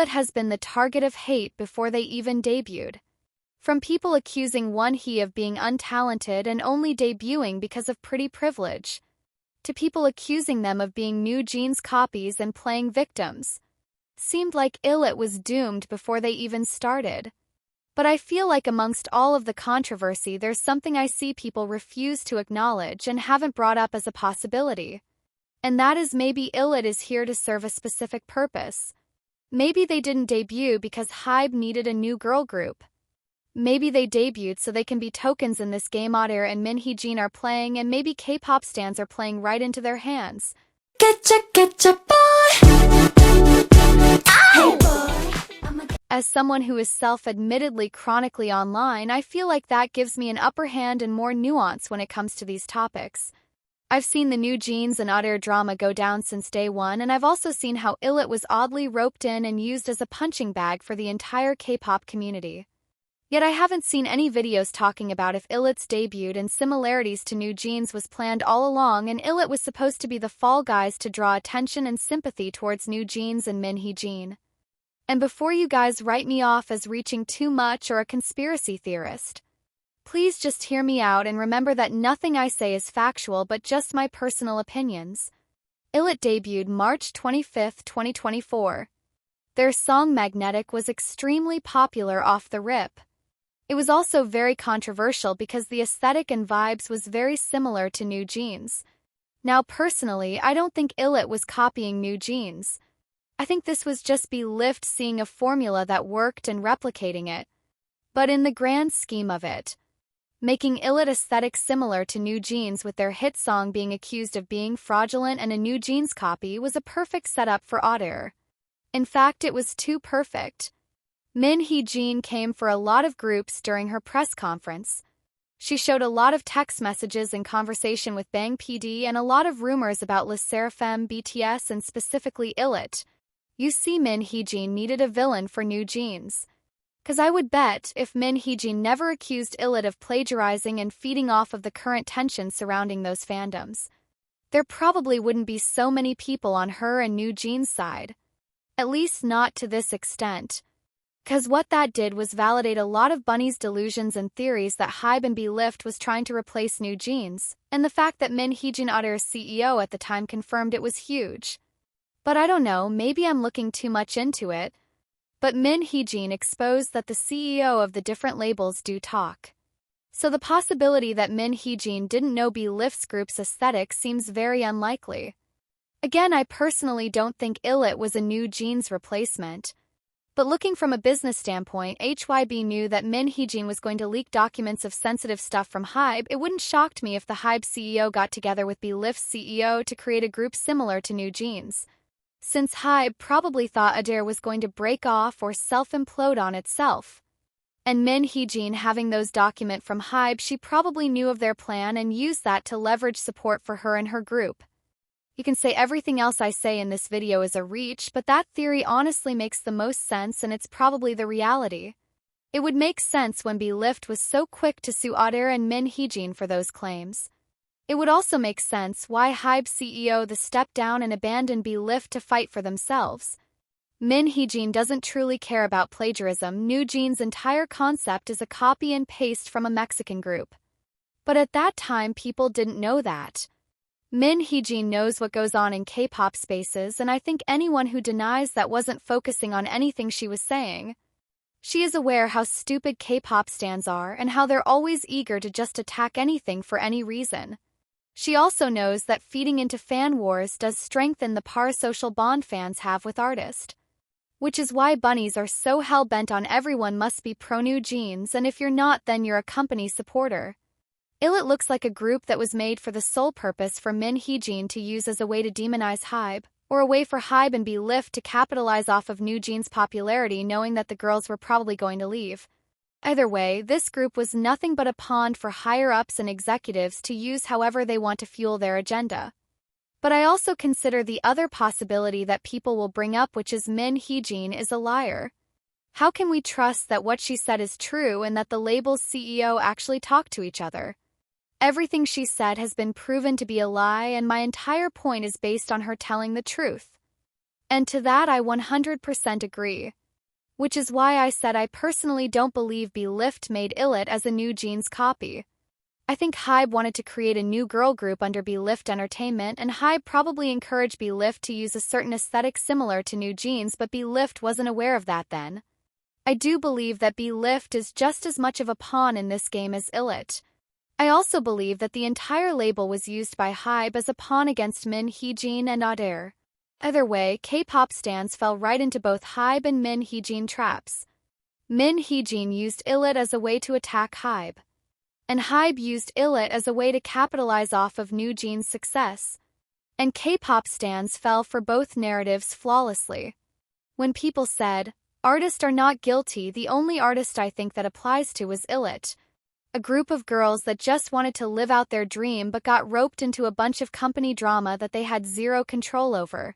Illit has been the target of hate before they even debuted. From people accusing he of being untalented and only debuting because of pretty privilege, to people accusing them of being New Jeans copies and playing victims. Seemed like Illit was doomed before they even started. But I feel like amongst all of the controversy there's something I see people refuse to acknowledge and haven't brought up as a possibility. And that is maybe Illit is here to serve a specific purpose. Maybe they didn't debut because Hybe needed a new girl group. Maybe they debuted so they can be tokens in this game Otter and Min Hee-jin are playing, and maybe K-pop stans are playing right into their hands. Getcha boy! Hey boy! As someone who is self-admittedly chronically online, I feel like that gives me an upper hand and more nuance when it comes to these topics. I've seen the New Jeans and Otter drama go down since day one, and I've also seen how Illit was oddly roped in and used as a punching bag for the entire K-pop community. Yet I haven't seen any videos talking about if Illit's debut and similarities to New Jeans was planned all along, and Illit was supposed to be the fall guys to draw attention and sympathy towards New Jeans and Min Hee-jin. And before you guys write me off as reaching too much or a conspiracy theorist, please just hear me out and remember that nothing I say is factual but just my personal opinions. Illit debuted March 25, 2024. Their song Magnetic was extremely popular off the rip. It was also very controversial because the aesthetic and vibes was very similar to New Jeans. Now personally, I don't think Illit was copying New Jeans. I think this was just Lift seeing a formula that worked and replicating it. But in the grand scheme of it, making Illit aesthetic similar to New Jeans with their hit song being accused of being fraudulent and a New Jeans copy was a perfect setup for Otter. In fact, it was too perfect. Min Hee-jin came for a lot of groups during her press conference. She showed a lot of text messages and conversation with Bang PD and a lot of rumors about LE SSERAFIM, BTS, and specifically Illit. You see, Min Hee-jin needed a villain for New Jeans. 'Cause I would bet if Min Hee-jin never accused Illit of plagiarizing and feeding off of the current tension surrounding those fandoms, there probably wouldn't be so many people on her and New Jeans' side. At least not to this extent. 'Cause what that did was validate a lot of Bunny's delusions and theories that Hybe and Lift was trying to replace New Jeans, and the fact that Min Hee-jin Otter's CEO at the time confirmed it was huge. But I don't know, maybe I'm looking too much into it. But Min Hee-jin exposed that the CEO of the different labels do talk. So the possibility that Min Hee-jin didn't know Lift's group's aesthetic seems very unlikely. Again, I personally don't think Illit was a New Jeans replacement. But looking from a business standpoint, HYB knew that Min Hee-jin was going to leak documents of sensitive stuff from Hybe. It wouldn't shock me if the Hybe CEO got together with Lift's CEO to create a group similar to New Jeans, since Hybe probably thought Adair was going to break off or self-implode on itself. And Min Hee-jin having those documents from Hybe, she probably knew of their plan and used that to leverage support for her and her group. You can say everything else I say in this video is a reach, but that theory honestly makes the most sense, and it's probably the reality. It would make sense when Lift was so quick to sue Otter and Min Hee-jin for those claims. It would also make sense why Hybe CEO the stepped down and abandoned Lift to fight for themselves. Min Hee-jin doesn't truly care about plagiarism. New Jeans' entire concept is a copy and paste from a Mexican group. But at that time people didn't know that. Min Hee-jin knows what goes on in K-pop spaces, and I think anyone who denies that wasn't focusing on anything she was saying. She is aware how stupid K-pop stans are and how they're always eager to just attack anything for any reason. She also knows that feeding into fan wars does strengthen the parasocial bond fans have with artists. Which is why bunnies are so hell-bent on everyone must be pro-New Jeans, and if you're not, then you're a company supporter. Illit looks like a group that was made for the sole purpose for Min Hee-jin to use as a way to demonize Hybe, or a way for Hybe and Lift to capitalize off of New Jeans' popularity, knowing that the girls were probably going to leave. Either way, this group was nothing but a pawn for higher-ups and executives to use however they want to fuel their agenda. But I also consider the other possibility that people will bring up, which is Min Hee-jin is a liar. How can we trust that what she said is true and that the label's CEO actually talked to each other? Everything she said has been proven to be a lie, and my entire point is based on her telling the truth. And to that I 100% agree. Which is why I said I personally don't believe Illit made Illit as a new jeans copy. I think Hybe wanted to create a new girl group under Illit Entertainment, and Hybe probably encouraged Illit to use a certain aesthetic similar to New Jeans, but Illit wasn't aware of that then. I do believe that Illit is just as much of a pawn in this game as Illit. I also believe that the entire label was used by Hybe as a pawn against Min Heejin and Adair. Either way, K-pop stans fell right into both Hybe and Min Heejin traps. Min Heejin used Illit as a way to attack Hybe, and Hybe used Illit as a way to capitalize off of New Jeans' success. And K-pop stans fell for both narratives flawlessly. When people said, "Artists are not guilty," the only artist I think that applies to was Illit. A group of girls that just wanted to live out their dream but got roped into a bunch of company drama that they had zero control over.